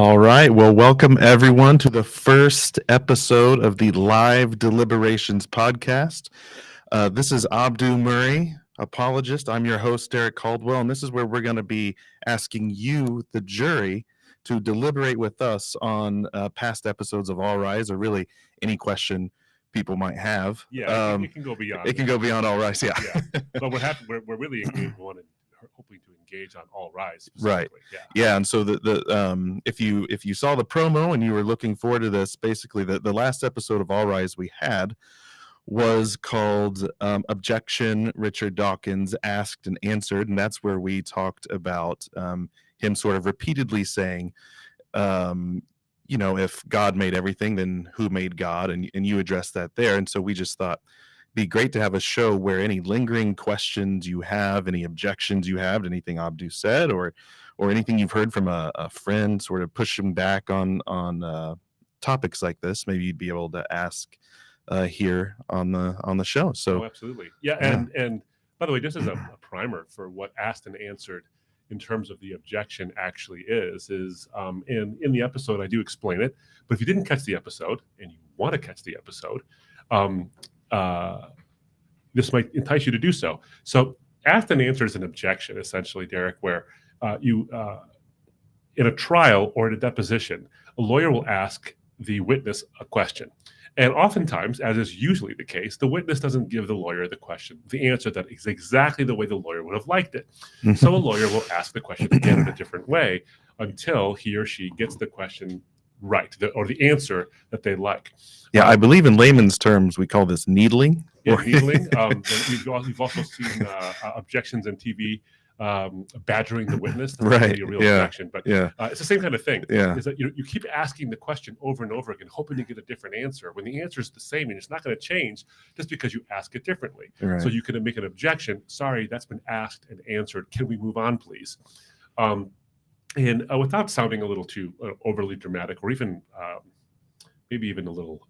All right. Well, welcome everyone to the first episode of the Live Deliberations podcast. This is Abdu Murray, apologist. I'm your host, Derek Caldwell, and this is where we're going to be asking you, the jury, to deliberate with us on past episodes of All Rise, or really any question people might have. Yeah, it can go beyond. It can go beyond All Rise, yeah. But we're really engaged. We want to hoping to engage on All Rise. Right. Yeah. And so if you saw the promo and you were looking forward to this, basically the last episode of All Rise we had was called Objection. Richard Dawkins asked and answered, and that's where we talked about him sort of repeatedly saying, if God made everything, then who made God? And you addressed that there. And so we just thought be great to have a show where any lingering questions you have, any objections you have to anything Abdu said, or anything you've heard from a friend, sort of pushing back on topics like this, maybe you'd be able to ask here on the show. So absolutely, yeah. And by the way, just as a primer for what asked and answered in terms of the objection actually is in the episode I do explain it. But if you didn't catch the episode and you want to catch the episode, this might entice you to do so. So asked and answered is an objection, essentially, Derek, where you in a trial or in a deposition, a lawyer will ask the witness a question. And oftentimes, as is usually the case, the witness doesn't give the lawyer the answer that is exactly the way the lawyer would have liked it. So a lawyer will ask the question again in a different way until he or she gets the question right, or the answer that they like. Yeah, I believe in layman's terms, we call this needling. Yeah, needling. You've also seen objections in TV, badgering the witness. That's right. Really a real objection, but it's the same kind of thing. Yeah. Is that you keep asking the question over and over again, hoping to get a different answer when the answer is the same, and it's not going to change just because you ask it differently. Right. So you can make an objection. Sorry, that's been asked and answered. Can we move on, please? And without sounding a little too overly dramatic, or even maybe even a little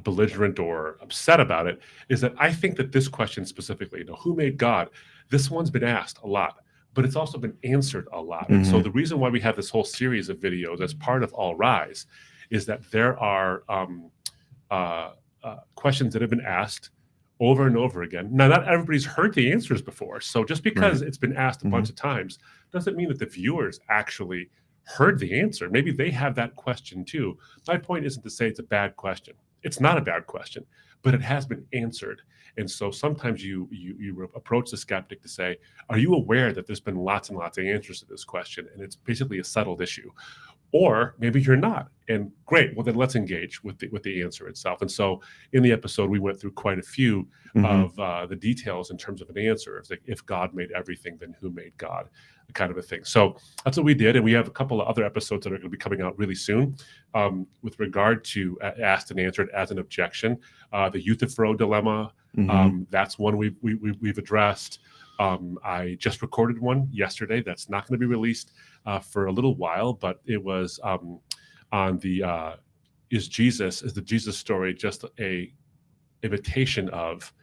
belligerent or upset about it, is that I think that this question specifically, who made God? This one's been asked a lot, but it's also been answered a lot. And so the reason why we have this whole series of videos as part of All Rise is that there are questions that have been asked over and over again. Now, not everybody's heard the answers before. So just because it's been asked a bunch of times doesn't mean that the viewers actually heard the answer. Maybe they have that question too. My point isn't to say it's a bad question. It's not a bad question, but it has been answered. And so sometimes you approach the skeptic to say, are you aware that there's been lots and lots of answers to this question, and it's basically a settled issue? Or maybe you're not. And great, well then let's engage with the answer itself. And so in the episode, we went through quite a few of the details in terms of an answer. It's like, if God made everything, then who made God? Kind of a thing. So that's what we did. And we have a couple of other episodes that are going to be coming out really soon with regard to asked and answered as an objection. The Euthyphro dilemma, that's one we've addressed. I just recorded one yesterday that's not going to be released for a little while, but it was on the is the Jesus story just a imitation of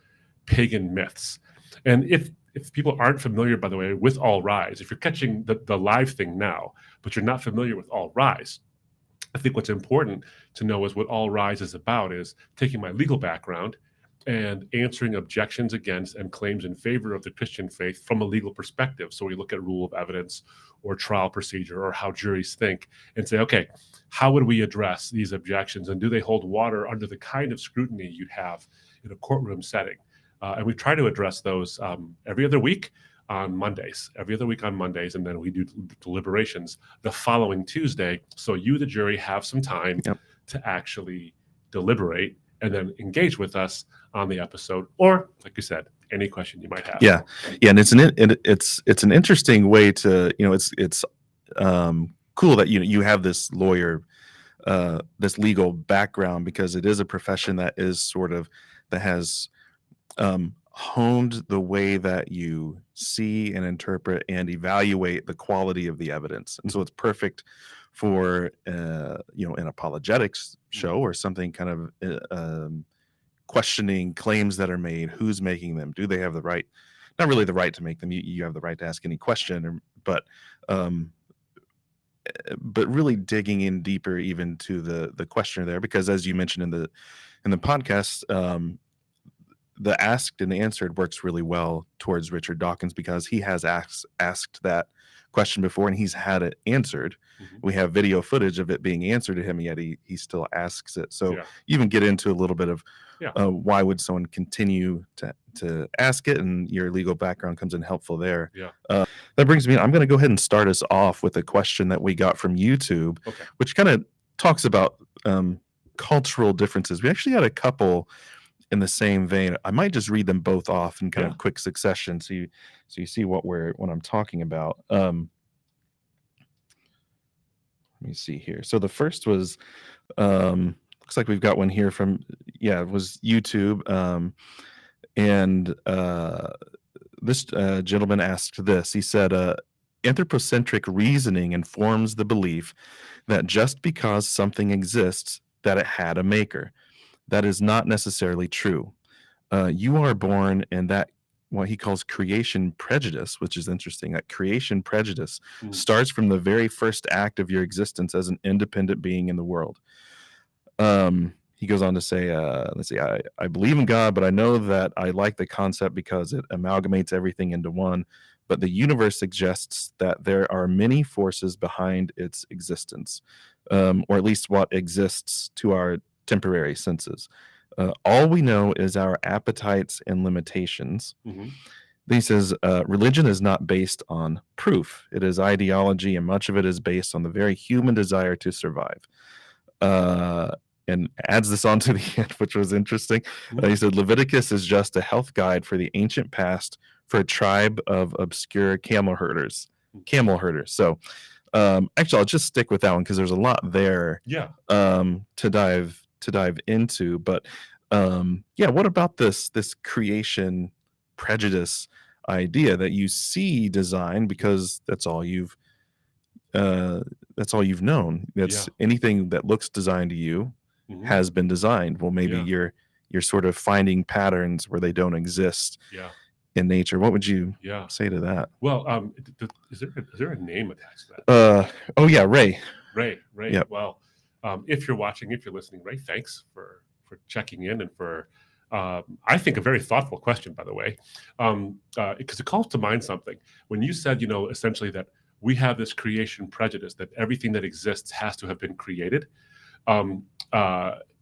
pagan myths? And if people aren't familiar, by the way, with All Rise, if you're catching the live thing now, but you're not familiar with All Rise, I think what's important to know is what All Rise is about is taking my legal background and answering objections against and claims in favor of the Christian faith from a legal perspective. So we look at rule of evidence or trial procedure or how juries think and say, okay, how would we address these objections? And do they hold water under the kind of scrutiny you'd have in a courtroom setting? And we try to address those every other week on Mondays, and then we do deliberations the following Tuesday. So you, the jury, have some time to actually deliberate and then engage with us on the episode, or like you said, any question you might have. Yeah, and it's an interesting way to, it's cool that you have this lawyer, this legal background, because it is a profession that has honed the way that you see and interpret and evaluate the quality of the evidence. And so it's perfect for an apologetics show or something kind of questioning claims that are made, who's making them, do they have the right not really the right to make them. You have the right to ask any question, but really digging in deeper even to the questioner there, because as you mentioned in the podcast, the asked and answered works really well towards Richard Dawkins, because he has asked that question before and he's had it answered. We have video footage of it being answered to him, yet he still asks it. So you even get into a little bit of why would someone continue to ask it, and your legal background comes in helpful there. That brings me, I'm going to go ahead and start us off with a question that we got from YouTube, which kind of talks about cultural differences. We actually had a couple in the same vein. I might just read them both off in kind of quick succession, so you see what I'm talking about. Let me see here. So the first was, looks like we've got one here from, it was YouTube, and this gentleman asked this. He said, anthropocentric reasoning informs the belief that just because something exists, that it had a maker. That is not necessarily true. You are born, and that what he calls creation prejudice, which is interesting. That creation prejudice starts from the very first act of your existence as an independent being in the world. He goes on to say, let's see, I believe in God, but I know that I like the concept because it amalgamates everything into one. But the universe suggests that there are many forces behind its existence, or at least what exists to our temporary senses. All we know is our appetites and limitations. Then he says, religion is not based on proof. It is ideology, and much of it is based on the very human desire to survive. And adds this on to the end, which was interesting. He said, Leviticus is just a health guide for the ancient past for a tribe of obscure camel herders. So actually, I'll just stick with that one because there's a lot there to dive into. But what about this creation prejudice idea that you see design because that's all you've known? That's anything that looks designed to you has been designed. Well, maybe you're sort of finding patterns where they don't exist in nature. What would you say to that? Well, is there a name attached to that? Ray. Yep. Well, if you're watching, if you're listening, Ray, thanks for checking in, and for I think a very thoughtful question, by the way, because it calls to mind something when you said, essentially that we have this creation prejudice that everything that exists has to have been created,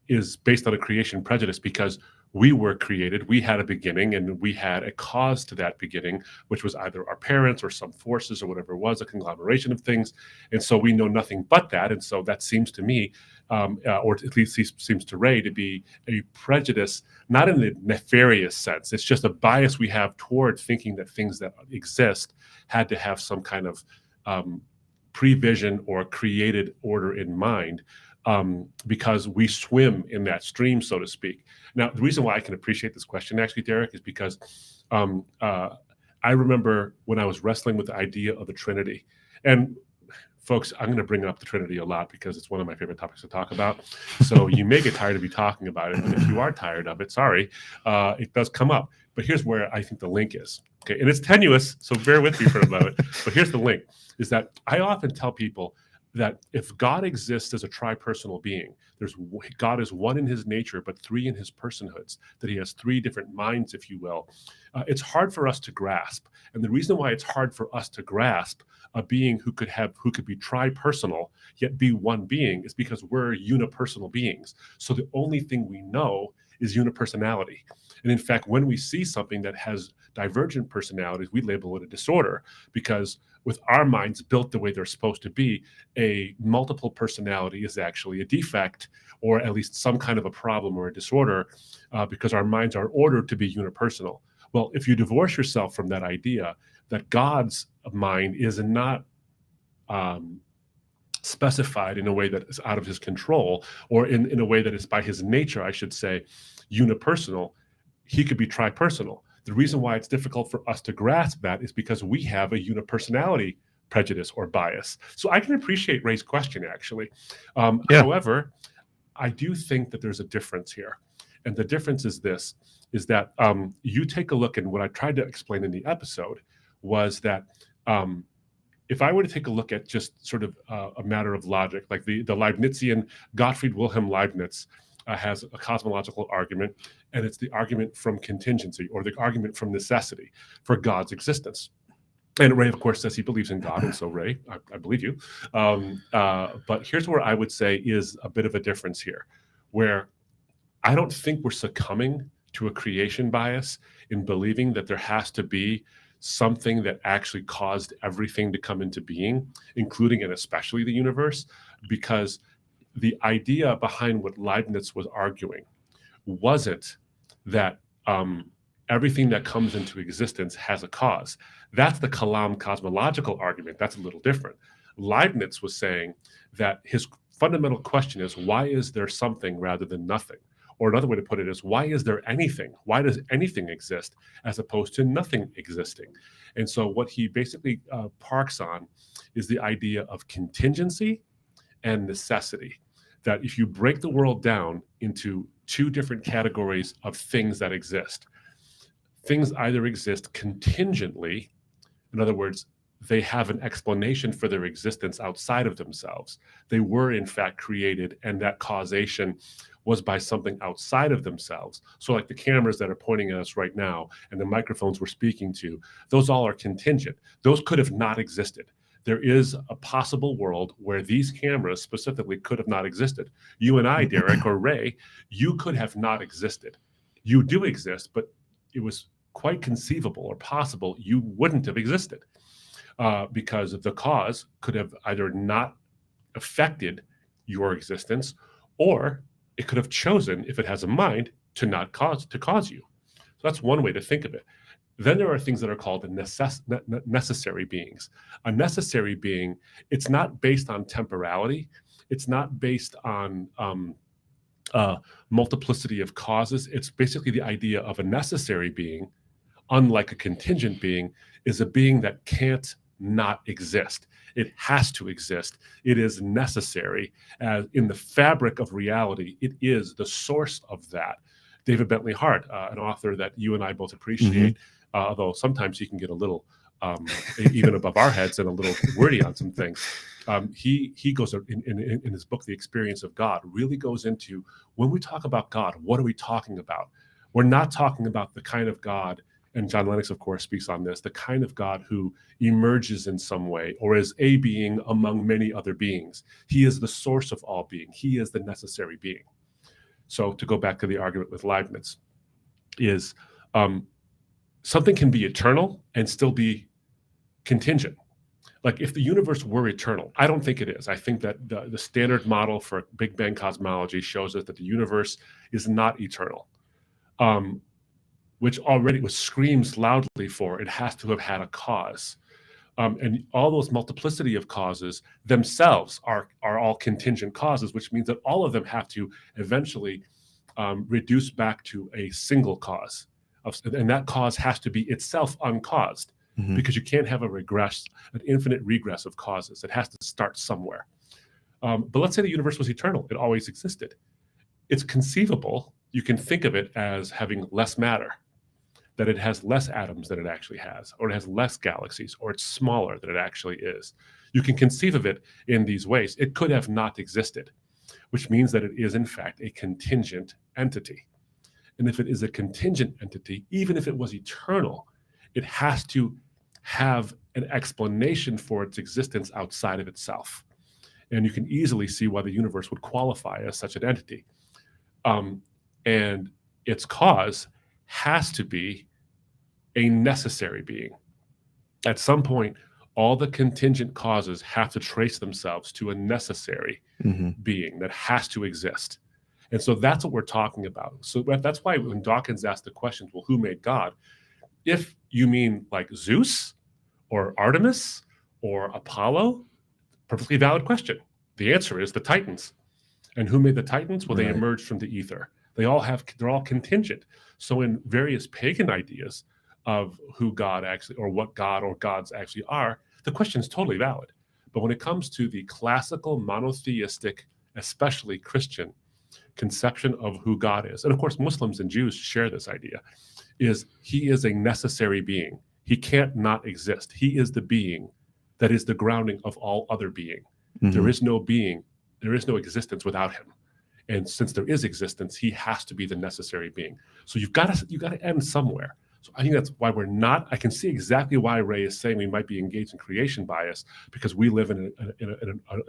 is based on a creation prejudice because we were created, we had a beginning, and we had a cause to that beginning, which was either our parents or some forces or whatever it was, a conglomeration of things. And so we know nothing but that. And so that seems to me, or at least seems to Ray, to be a prejudice, not in the nefarious sense. It's just a bias we have toward thinking that things that exist had to have some kind of prevision or created order in mind. Because we swim in that stream, so to speak. Now, the reason why I can appreciate this question, actually, Derek, is because I remember when I was wrestling with the idea of the Trinity. And folks, I'm going to bring up the Trinity a lot because it's one of my favorite topics to talk about. So you may get tired of me talking about it, but if you are tired of it, sorry, it does come up. But here's where I think the link is. Okay, and it's tenuous, so bear with me for a moment. But here's the link, is that I often tell people that if God exists as a tripersonal being, God is one in his nature, but three in his personhoods, that he has three different minds, if you will. It's hard for us to grasp. And the reason why it's hard for us to grasp a being who could be tripersonal, yet be one being, is because we're unipersonal beings. So the only thing we know is unipersonality. And in fact, when we see something that has divergent personalities, we label it a disorder, because with our minds built the way they're supposed to be, a multiple personality is actually a defect, or at least some kind of a problem or a disorder, because our minds are ordered to be unipersonal. Well, if you divorce yourself from that idea that God's mind is not specified in a way that is out of his control, or in a way that is by his nature, I should say, unipersonal, he could be tripersonal. The reason why it's difficult for us to grasp that is because we have a unipersonality prejudice or bias. So I can appreciate Ray's question, actually. However, I do think that there's a difference here. And the difference is this, is that you take a look, and what I tried to explain in the episode was that if I were to take a look at just sort of a matter of logic, like the Leibnizian Gottfried Wilhelm Leibniz has a cosmological argument, and it's the argument from contingency, or the argument from necessity for God's existence. And Ray, of course, says he believes in God, and so Ray, I believe you. But here's where I would say is a bit of a difference here, where I don't think we're succumbing to a creation bias in believing that there has to be something that actually caused everything to come into being, including and especially the universe, because the idea behind what Leibniz was arguing wasn't that everything that comes into existence has a cause. That's the Kalam cosmological argument. That's a little different. Leibniz was saying that his fundamental question is, why is there something rather than nothing? Or another way to put it is, why is there anything? Why does anything exist as opposed to nothing existing? And so what he basically parks on is the idea of contingency and necessity, that if you break the world down into two different categories of things that exist, things either exist contingently, in other words, they have an explanation for their existence outside of themselves. They were in fact created, and that causation was by something outside of themselves. So like the cameras that are pointing at us right now and the microphones we're speaking to, those all are contingent. Those could have not existed. There is a possible world where these cameras specifically could have not existed. You and I, Derek, or Ray, you could have not existed. You do exist, but it was quite conceivable or possible you wouldn't have existed because the cause could have either not affected your existence, or it could have chosen, if it has a mind, to not cause you. So that's one way to think of it. Then there are things that are called necessary beings. A necessary being, it's not based on temporality. It's not based on multiplicity of causes. It's basically the idea of a necessary being, unlike a contingent being, is a being that can't not exist. It has to exist. It is necessary. In the fabric of reality, it is the source of that. David Bentley Hart, an author that you and I both appreciate, although sometimes he can get a little even above our heads and a little wordy on some things. He goes in his book, The Experience of God, really goes into, when we talk about God, what are we talking about? We're not talking about the kind of God, and John Lennox, of course, speaks on this, the kind of God who emerges in some way or is a being among many other beings. He is the source of all being. He is the necessary being. So to go back to the argument with Leibniz, is something can be eternal and still be contingent. Like if the universe were eternal, I don't think it is. I think that the standard model for Big Bang cosmology shows us that the universe is not eternal, which already screams loudly for it has to have had a cause. And all those multiplicity of causes themselves are all contingent causes, which means that all of them have to eventually reduce back to a single cause. And that cause has to be itself uncaused, because you can't have an infinite regress of causes. It has to start somewhere. But let's say the universe was eternal. It always existed. It's conceivable. You can think of it as having less matter, that it has less atoms than it actually has, or it has less galaxies, or it's smaller than it actually is. You can conceive of it in these ways. It could have not existed, which means that it is, in fact, a contingent entity. And if it is a contingent entity, even if it was eternal, it has to have an explanation for its existence outside of itself. And you can easily see why the universe would qualify as such an entity. And its cause has to be a necessary being. At some point, all the contingent causes have to trace themselves to a necessary being that has to exist. And so that's what we're talking about. So that's why when Dawkins asked the questions, well, who made God? If you mean like Zeus or Artemis or Apollo, perfectly valid question. The answer is the Titans. And who made the Titans? Well, they emerged from the ether. They're all contingent. So in various pagan ideas of who God actually, or what God or gods actually are, the question is totally valid. But when it comes to the classical monotheistic, especially Christian conception of who God is, and of course Muslims and Jews share this idea, is he is a necessary being. He can't not exist. He is the being that is the grounding of all other being. There is no being, there is no existence without him. And since there is existence, he has to be the necessary being. So you've got to end somewhere. So I think that's why we're not. I can see exactly why Ray is saying we might be engaged in creation bias, because we live in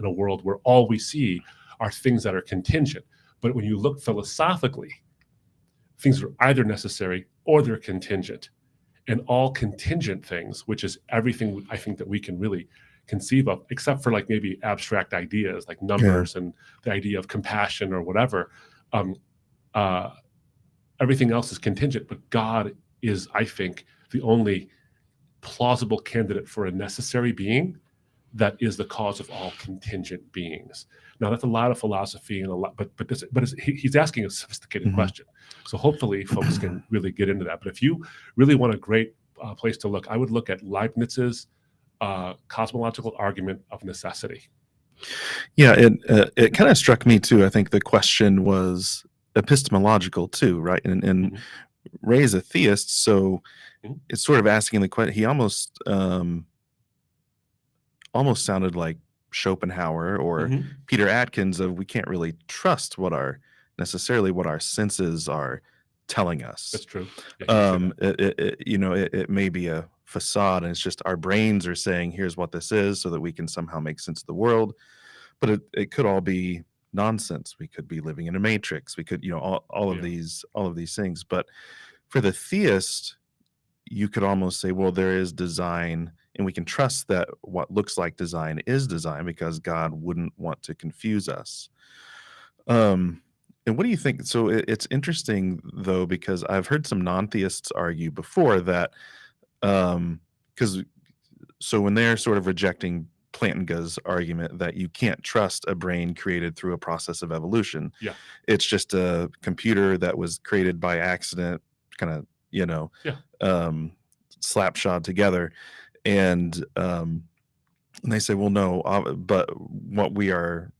a world where all we see are things that are contingent. But when you look philosophically, things are either necessary or they're contingent. And all contingent things, which is everything I think that we can really conceive of, except for like maybe abstract ideas like numbers and the idea of compassion or whatever, everything else is contingent. But God is, I think, the only plausible candidate for a necessary being that is the cause of all contingent beings. Now that's a lot of philosophy and a lot, but he's asking a sophisticated question. So hopefully folks can really get into that. But if you really want a great place to look, I would look at Leibniz's cosmological argument of necessity. Yeah, it kind of struck me too. I think the question was epistemological too, right? And Ray is a theist, so it's sort of asking the question. He almost sounded like Schopenhauer or Peter Atkins of we can't really trust what our senses are telling us. That's true. It may be a facade, and it's just our brains are saying here's what this is so that we can somehow make sense of the world, but it could all be nonsense. We could be living in a matrix. We could, all of these things. But for the theist, you could almost say, well, there is design, and we can trust that what looks like design is design because God wouldn't want to confuse us. And what do you think? So it's interesting though, because I've heard some non-theists argue before that, because when they're sort of rejecting Plantinga's argument that you can't trust a brain created through a process of evolution. Yeah. It's just a computer that was created by accident, kind of, slapshod together. And they say, well, no, but what we are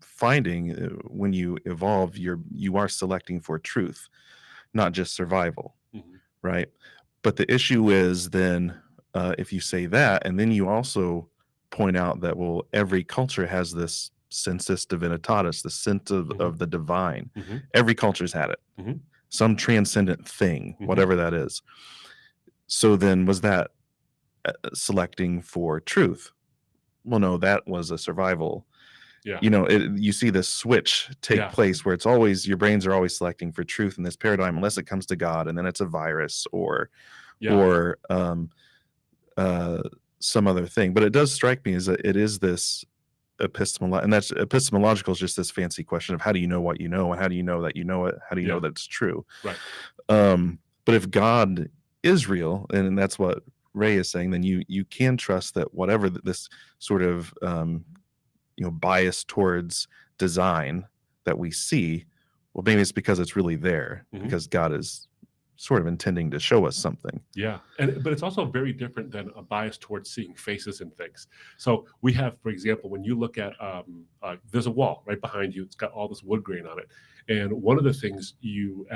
finding when you evolve, you are selecting for truth, not just survival, right? But the issue is then if you say that, and then you also point out that, well, every culture has this sensus divinitatis, the sense of the divine. Every culture's had it. Some transcendent thing, whatever that is. So then was that selecting for truth? Well, no, that was a survival. Yeah. You see this switch take place where it's always, your brains are always selecting for truth in this paradigm, unless it comes to God, and then it's a virus or some other thing. But it does strike me as that it is this epistemological is just this fancy question of how do you know what you know, and how do you know that you know it? How do you know that it's true? Right. But if God is real, and that's what Ray is saying, then you can trust that whatever this sort of bias towards design that we see, well, maybe it's because it's really there, because God is sort of intending to show us something. Yeah. But it's also very different than a bias towards seeing faces in things. So we have, for example, when you look at, there's a wall right behind you, it's got all this wood grain on it. And one of the things you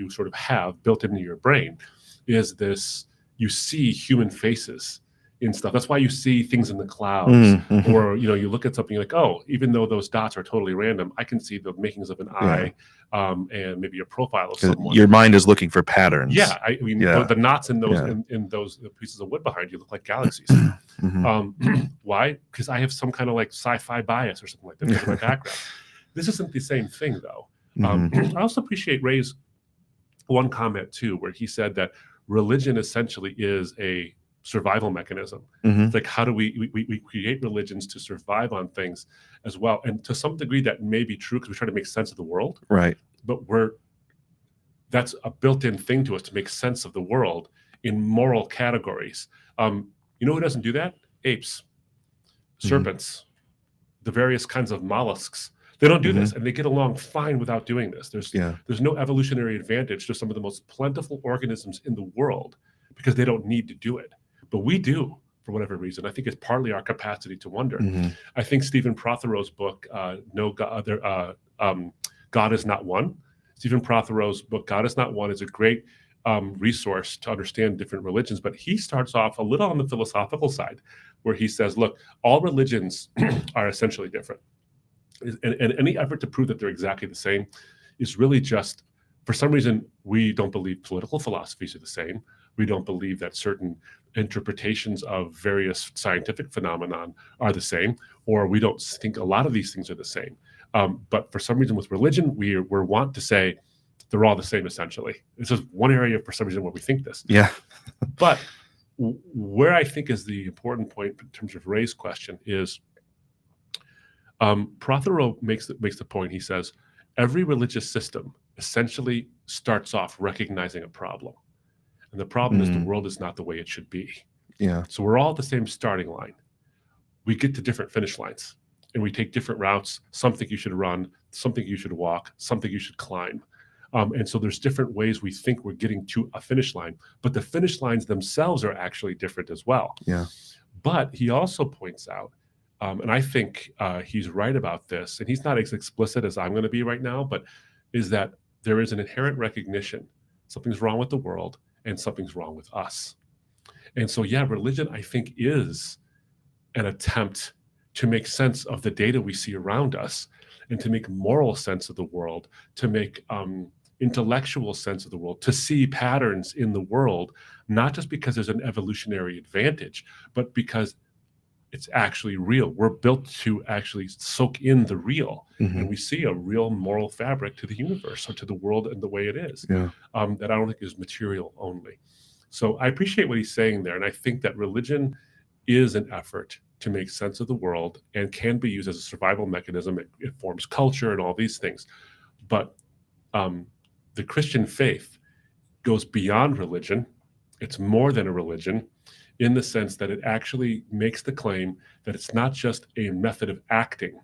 sort of have built into your brain is this, you see human faces in stuff. That's why you see things in the clouds, or you look at something, you're like, oh, even though those dots are totally random, I can see the makings of an eye, and maybe a profile of someone. Your mind is looking for patterns. Yeah, I mean, the knots in those in those pieces of wood behind you look like galaxies. Why? Because I have some kind of like sci-fi bias or something like that in my background. This isn't the same thing, though. I also appreciate Ray's one comment too, where he said that religion essentially is a survival mechanism. It's like, how do we create religions to survive on things as well? And to some degree that may be true because we try to make sense of the world. Right. But that's a built-in thing to us to make sense of the world in moral categories. You know who doesn't do that? Apes, serpents, the various kinds of mollusks. They don't do this, and they get along fine without doing this. There's no evolutionary advantage to some of the most plentiful organisms in the world because they don't need to do it. But we do, for whatever reason. I think it's partly our capacity to wonder. I think Stephen Prothero's book, God is Not One. Stephen Prothero's book, God is Not One, is a great resource to understand different religions. But he starts off a little on the philosophical side, where he says, look, all religions are essentially different. And any effort to prove that they're exactly the same is really just, for some reason, we don't believe political philosophies are the same. We don't believe that certain interpretations of various scientific phenomenon are the same, or we don't think a lot of these things are the same. But for some reason with religion, we're want to say they're all the same, essentially. It's just one area for some reason where we think this. Yeah. But where I think is the important point in terms of Ray's question is, Prothero makes the point. He says, every religious system essentially starts off recognizing a problem. And the problem is the world is not the way it should be. Yeah. So we're all at the same starting line. We get to different finish lines, and we take different routes. Something you should run, something you should walk, something you should climb. And so there's different ways we think we're getting to a finish line, but the finish lines themselves are actually different as well. Yeah. But he also points out, and I think he's right about this, and he's not as explicit as I'm going to be right now, but is that there is an inherent recognition something's wrong with the world and something's wrong with us. And so, yeah, religion, I think, is an attempt to make sense of the data we see around us and to make moral sense of the world, to make intellectual sense of the world, to see patterns in the world, not just because there's an evolutionary advantage, but because it's actually real. We're built to actually soak in the real, and we see a real moral fabric to the universe or to the world and the way it is, that I don't think is material only. So I appreciate what he's saying there, and I think that religion is an effort to make sense of the world and can be used as a survival mechanism. It forms culture and all these things. But the Christian faith goes beyond religion. It's more than a religion, in the sense that it actually makes the claim that it's not just a method of acting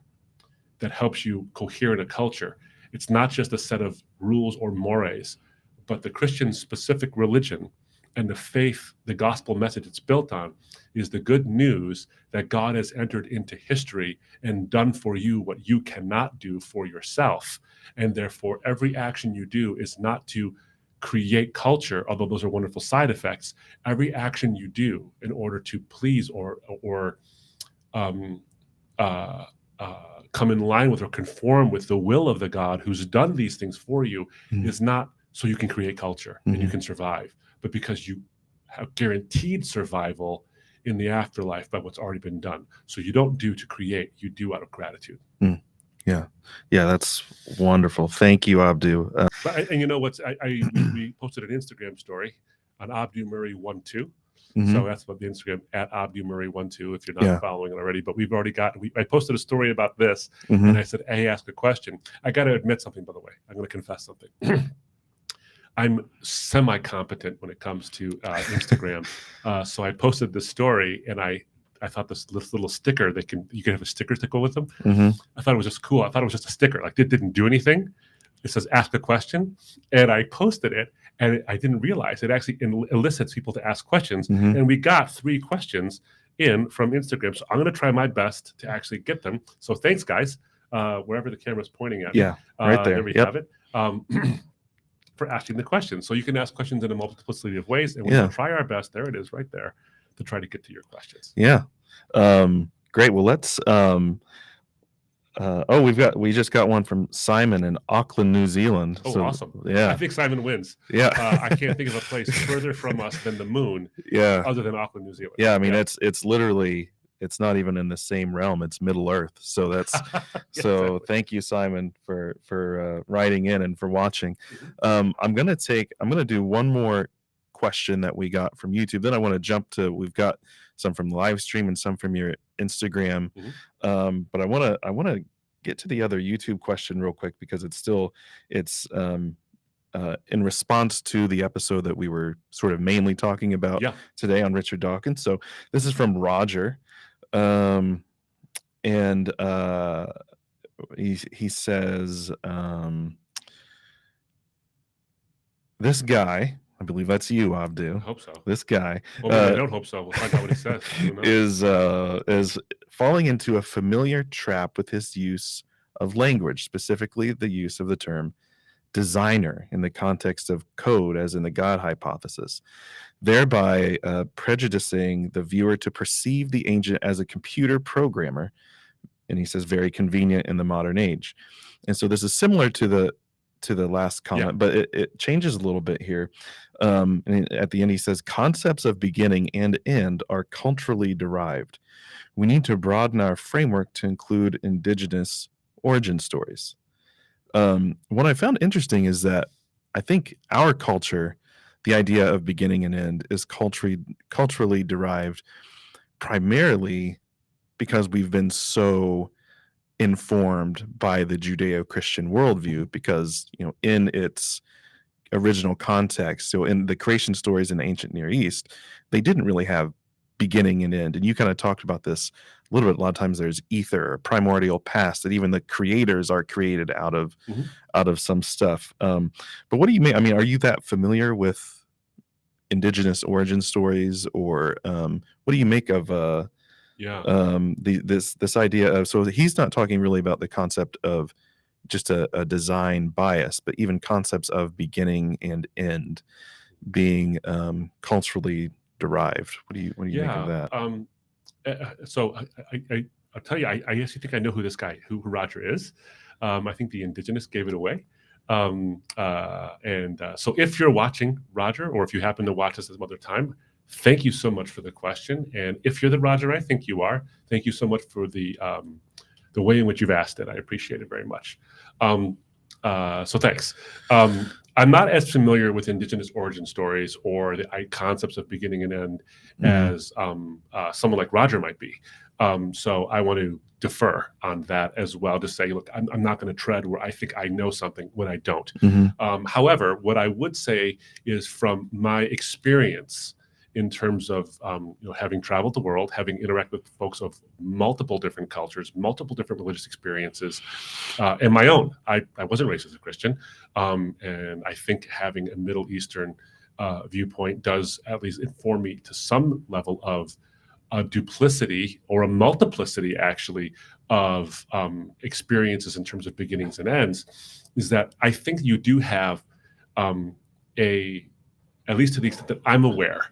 that helps you cohere in a culture. It's not just a set of rules or mores, but the Christian specific religion and the faith, the gospel message it's built on, is the good news that God has entered into history and done for you what you cannot do for yourself. And therefore, every action you do is not to create culture, although those are wonderful side effects. Every action you do in order to please or come in line with or conform with the will of the God who's done these things for you is not so you can create culture and you can survive, but because you have guaranteed survival in the afterlife by what's already been done. So you don't do to create, you do out of gratitude. Yeah, that's wonderful. Thank you, Abdu. And you know what's, we posted an Instagram story on Abdu Murray 12. So that's what the Instagram at Abdu Murray 12, if you're not following it already. But we've already got, I posted a story about this, and I said, hey, ask a question. I got to admit something, by the way. I'm going to confess something. I'm semi-competent when it comes to Instagram. So I posted this story, and I thought this little sticker, you can have a sticker to go with them. I thought it was just cool. I thought it was just a sticker. Like, it didn't do anything. It says, ask a question. And I posted it, and I didn't realize it actually elicits people to ask questions. And we got 3 questions in from Instagram. So I'm going to try my best to actually get them. So thanks, guys, wherever the camera's pointing at. Yeah, right there. There we have it. For asking the questions. So you can ask questions in a multiplicity of ways, and we'll try our best. There it is right there, to try to get to your questions. Yeah. Great. Well, let's we just got one from Simon in Auckland, New Zealand. Oh, so, awesome. Yeah. I think Simon wins. Yeah. I can't think of a place further from us than the moon. Yeah. Other than Auckland, New Zealand. Yeah, I mean, it's literally, it's not even in the same realm. It's Middle Earth. So that's Exactly. Thank you, Simon, for writing in and for watching. I'm gonna do one more question that we got from YouTube. Then I want to jump to, we've got some from the live stream and some from your Instagram. But I want to get to the other YouTube question real quick, because it's in response to the episode that we were sort of mainly talking about today on Richard Dawkins. So this is from Roger. And he says, this guy, I believe that's you, Abdu. I hope so. This guy. Well, I don't hope so. We'll find out what he says. Is falling into a familiar trap with his use of language, specifically the use of the term designer in the context of code, as in the God hypothesis, thereby prejudicing the viewer to perceive the ancient as a computer programmer. And he says very convenient in the modern age. And so this is similar to the last comment, but it changes a little bit here. And at the end, he says concepts of beginning and end are culturally derived. We need to broaden our framework to include indigenous origin stories. What I found interesting is that I think our culture, the idea of beginning and end, is culturally derived primarily because we've been so informed by the Judeo-Christian worldview, because, in its original context, so in the creation stories in the ancient Near East, they didn't really have beginning and end. And you kind of talked about this a little bit. A lot of times there's ether or primordial past, that even the creators are created out of some stuff. But what do you mean? I mean, are you that familiar with indigenous origin stories, or what do you make of this idea of, so he's not talking really about the concept of just a design bias, but even concepts of beginning and end being culturally derived. What do you make of that? So I'll tell you, I actually think I know who Roger is. I think the Indigenous gave it away. So if you're watching, Roger, or if you happen to watch this at some other time, thank you so much for the question. And if you're the Roger I think you are, thank you so much for the way in which you've asked it. I appreciate it very much. So thanks. I'm not as familiar with indigenous origin stories or the concepts of beginning and end as someone like Roger might be. So I want to defer on that as well, to say, look, I'm not going to tread where I think I know something when I don't. However, what I would say is, from my experience in terms of having traveled the world, having interacted with folks of multiple different cultures, multiple different religious experiences, and my own. I wasn't raised as a Christian, and I think having a Middle Eastern viewpoint does at least inform me to some level of a duplicity, or a multiplicity actually, of experiences in terms of beginnings and ends. Is that I think you do have at least to the extent that I'm aware,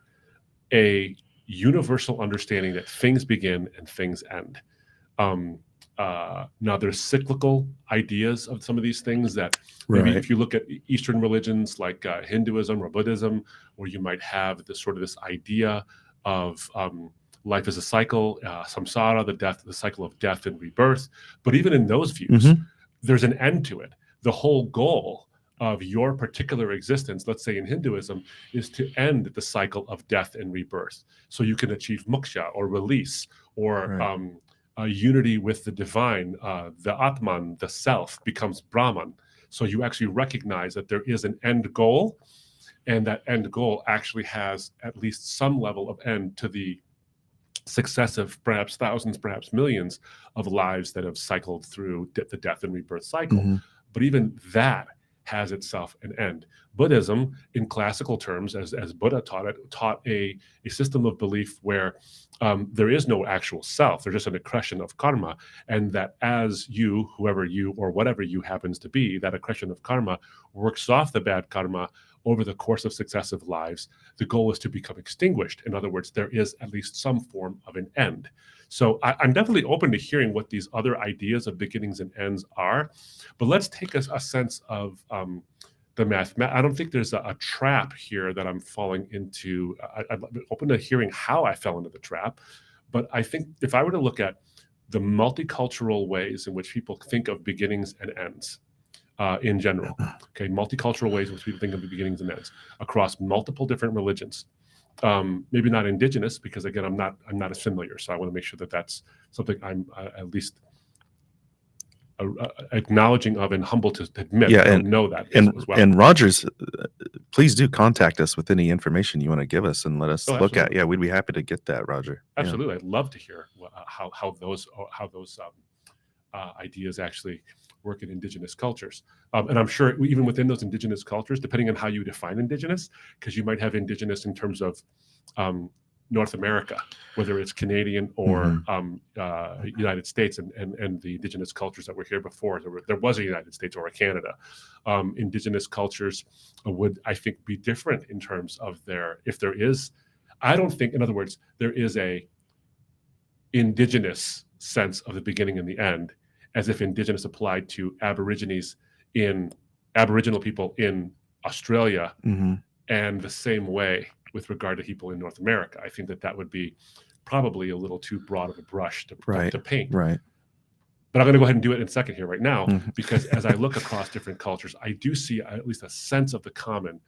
a universal understanding that things begin and things end. Now, there's cyclical ideas of some of these things that maybe if you look at Eastern religions like Hinduism or Buddhism, where you might have this idea of life as a cycle, samsara, the cycle of death and rebirth. But even in those views, there's an end to it. The whole goal of your particular existence, let's say in Hinduism, is to end the cycle of death and rebirth, so you can achieve moksha, or release, or a unity with the divine. The Atman, the self, becomes Brahman. So you actually recognize that there is an end goal, and that end goal actually has at least some level of end to the successive, perhaps thousands, perhaps millions of lives that have cycled through the death and rebirth cycle. But even that has itself an end. Buddhism, in classical terms, as Buddha taught a system of belief where there is no actual self. There's just an accretion of karma, and that as you, whoever you or whatever you happens to be, that accretion of karma works off the bad karma over the course of successive lives. The goal is to become extinguished. In other words, there is at least some form of an end. So I'm definitely open to hearing what these other ideas of beginnings and ends are, but let's take a sense of the math. I don't think there's a trap here that I'm falling into. I'm open to hearing how I fell into the trap, but I think if I were to look at the multicultural ways in which people think of beginnings and ends in general, okay, multicultural ways in which people think of the beginnings and ends across multiple different religions. Maybe not indigenous, because again, I'm not as familiar. So I want to make sure that that's something I'm at least acknowledging of and humble to admit. I don't know that as well. And Rogers, please do contact us with any information you want to give us and let us look at. Yeah, we'd be happy to get that, Roger. Absolutely, I'd love to hear how those ideas actually work in indigenous cultures. And I'm sure even within those indigenous cultures, depending on how you define indigenous, because you might have indigenous in terms of North America, whether it's Canadian or United States, and the indigenous cultures that were here before. There was a United States or a Canada. Indigenous cultures would, I think, be different in terms of if there is, I don't think, in other words, there is a indigenous sense of the beginning and the end, as if indigenous applied to Aboriginal people in Australia, and the same way with regard to people in North America. I think that would be probably a little too broad of a brush to paint. Right. But I'm going to go ahead and do it in a second here right now, because as I look across different cultures, I do see at least a sense of the common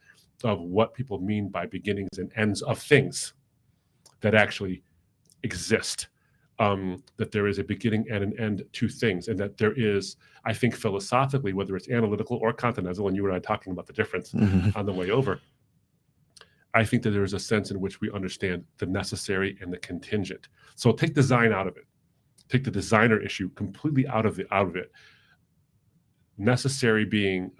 of what people mean by beginnings and ends of things that actually exist. That there is a beginning and an end to things, and that there is, I think, philosophically, whether it's analytical or continental, and you and I talking about the difference on the way over, I think that there is a sense in which we understand the necessary and the contingent. So take design out of it. Take the designer issue completely out of it. A necessary being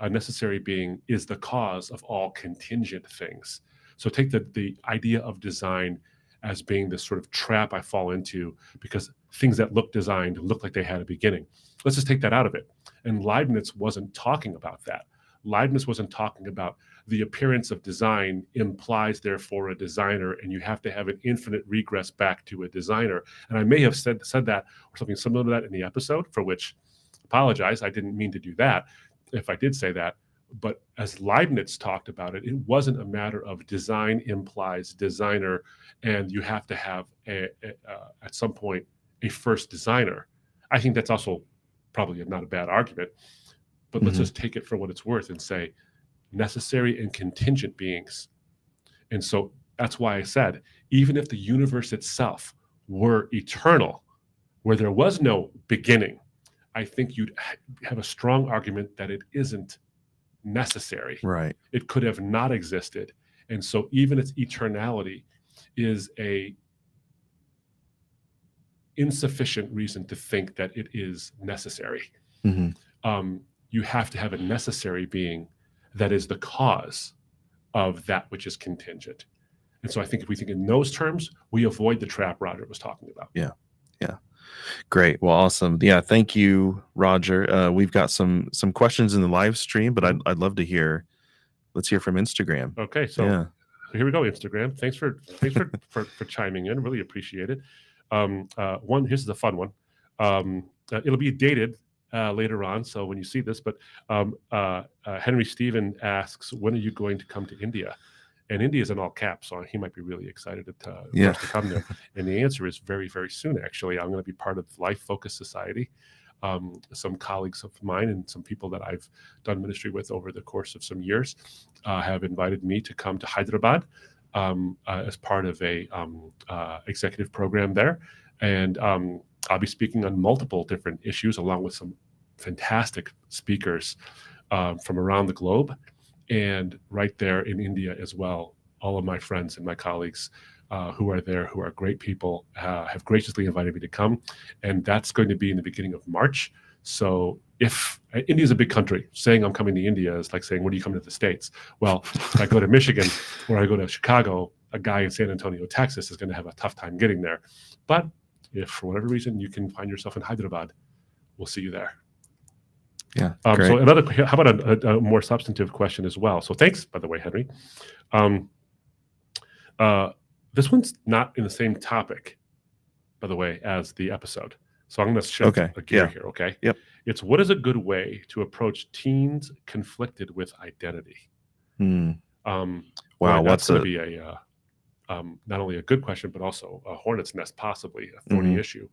is the cause of all contingent things. So take the idea of design as being this sort of trap I fall into, because things that look designed look like they had a beginning. Let's just take that out of it. And Leibniz wasn't talking about that. Leibniz wasn't talking about the appearance of design implies therefore a designer, and you have to have an infinite regress back to a designer. And I may have said that or something similar to that in the episode, for which I apologize. I didn't mean to do that if I did say that. But as Leibniz talked about it, it wasn't a matter of design implies designer, and you have to have at some point a first designer. I think that's also probably not a bad argument, but let's just take it for what it's worth and say necessary and contingent beings. And so that's why I said, even if the universe itself were eternal, where there was no beginning, I think you'd have a strong argument that it isn't necessary. Right. It could have not existed. And so even its eternality is a insufficient reason to think that it is necessary. You have to have a necessary being that is the cause of that which is contingent. And so I think if we think in those terms, we avoid the trap Roger was talking about. Yeah. Great. Well, awesome. Yeah. Thank you, Roger. We've got some questions in the live stream, but I'd love to hear. Let's hear from Instagram. Okay. So here we go. Instagram. Thanks for chiming in. Really appreciate it. Here's the fun one. It'll be dated later on, so when you see this, but Henry Stephen asks, when are you going to come to India? And India is in all caps, so he might be really excited to come there. And the answer is very, very soon, actually. I'm going to be part of Life Focus Society. Some colleagues of mine and some people that I've done ministry with over the course of some years have invited me to come to Hyderabad as part of a executive program there. And I'll be speaking on multiple different issues, along with some fantastic speakers from around the globe, and right there in India as well. All of my friends and my colleagues who are there, who are great people, have graciously invited me to come. And that's going to be in the beginning of March. So if India is a big country, saying I'm coming to India is like saying, when are you coming to the States? Well, if I go to Michigan or I go to Chicago, a guy in San Antonio, Texas is going to have a tough time getting there. But if for whatever reason you can find yourself in Hyderabad, we'll see you there. Yeah. So how about a more substantive question as well? So thanks, by the way, Henry. This one's not in the same topic, by the way, as the episode. So I'm going to shift a gear here, okay? Yep. It's, what is a good way to approach teens conflicted with identity? Wow, that's going to be a not only a good question, but also a hornet's nest, possibly a thorny issue.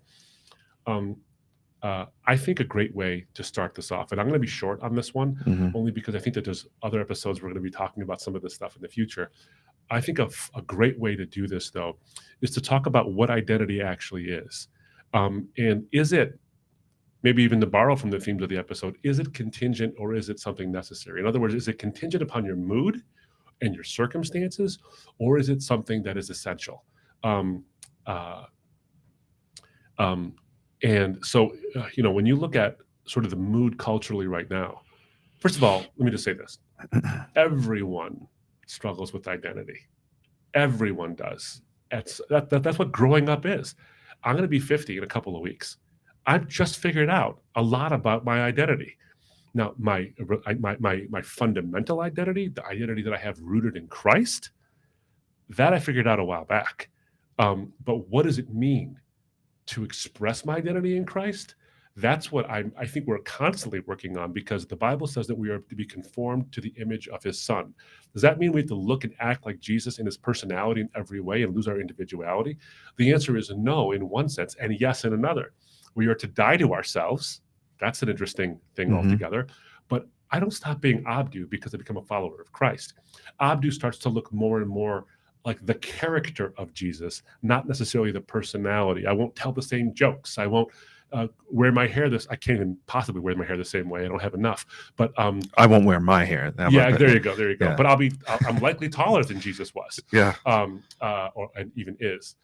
I think a great way to start this off, and I'm going to be short on this one, only because I think that there's other episodes we're going to be talking about some of this stuff in the future. I think a great way to do this, though, is to talk about what identity actually is. And is it, maybe even to borrow from the themes of the episode, is it contingent or is it something necessary? In other words, is it contingent upon your mood and your circumstances, or is it something that is essential? And so, when you look at sort of the mood culturally right now, first of all, let me just say this. Everyone struggles with identity. Everyone does. That's what growing up is. I'm going to be 50 in a couple of weeks. I've just figured out a lot about my identity. Now, my fundamental identity, the identity that I have rooted in Christ, that I figured out a while back. But what does it mean to express my identity in Christ? That's what I think we're constantly working on, because the Bible says that we are to be conformed to the image of his Son. Does that mean we have to look and act like Jesus in his personality in every way and lose our individuality? The answer is no in one sense, and yes in another. We are to die to ourselves. That's an interesting thing altogether. But I don't stop being Abdu because I become a follower of Christ. Abdu starts to look more and more like the character of Jesus, not necessarily the personality. I won't tell the same jokes. I won't wear my hair I can't even possibly wear my hair the same way. I don't have enough. But I won't wear my hair. Yeah, there you go. Yeah. But I'm likely taller than Jesus was. Yeah. And even is.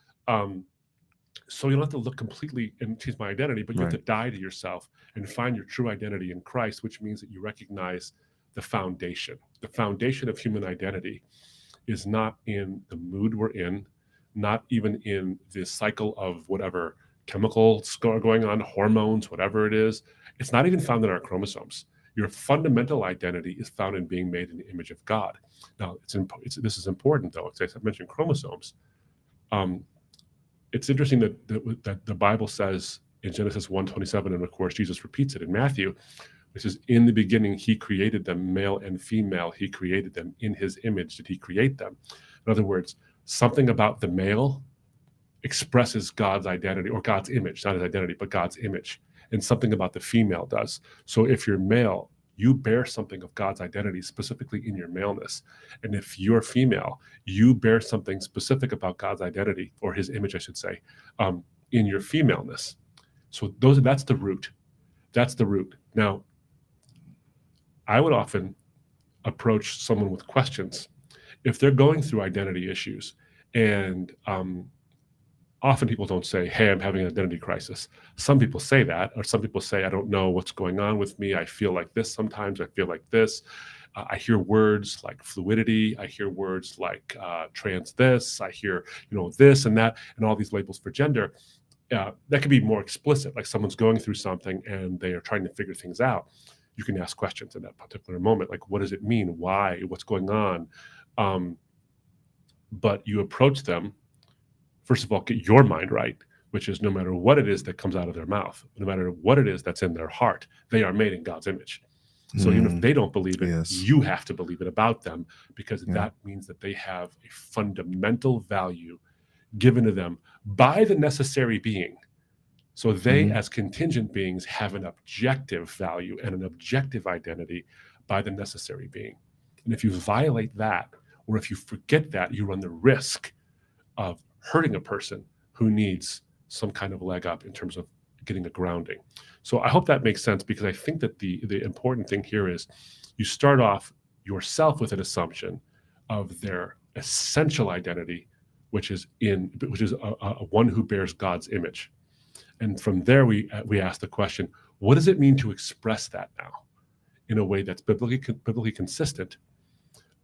So you don't have to look completely and change my identity, but you have to die to yourself and find your true identity in Christ, which means that you recognize the foundation. The foundation of human identity is not in the mood we're in, not even in the cycle of whatever chemicals going on, hormones, whatever it is. It's not even found in our chromosomes. Your fundamental identity is found in being made in the image of God. Now, this is important, though. As I mentioned chromosomes. It's interesting that the Bible says in Genesis 1:27, and of course Jesus repeats it in Matthew, which is, in the beginning he created them, male and female, he created them. In his image did he create them. In other words, something about the male expresses God's identity, or God's image, not his identity, but God's image. And something about the female does. So if you're male, you bear something of God's identity specifically in your maleness. And if you're female, you bear something specific about God's identity, or his image, I should say, in your femaleness. So that's the root. That's the root. Now, I would often approach someone with questions if they're going through identity issues. And often people don't say, hey, I'm having an identity crisis. Some people say that, or some people say, I don't know what's going on with me. I feel like this sometimes. I feel like this. I hear words like fluidity. I hear words like trans this. I hear, this and that, and all these labels for gender. That could be more explicit, like someone's going through something and they are trying to figure things out. You can ask questions in that particular moment, like, what does it mean? Why? What's going on? But you approach them, first of all, get your mind right, which is no matter what it is that comes out of their mouth, no matter what it is that's in their heart, they are made in God's image. So even if they don't believe it, you have to believe it about them, because that means that they have a fundamental value given to them by the necessary being. So they, as contingent beings, have an objective value and an objective identity by the necessary being. And if you violate that, or if you forget that, you run the risk of hurting a person who needs some kind of leg up in terms of getting a grounding. So I hope that makes sense, because I think that the important thing here is you start off yourself with an assumption of their essential identity, which is a one who bears God's image. And from there, we ask the question, what does it mean to express that now in a way that's biblically consistent,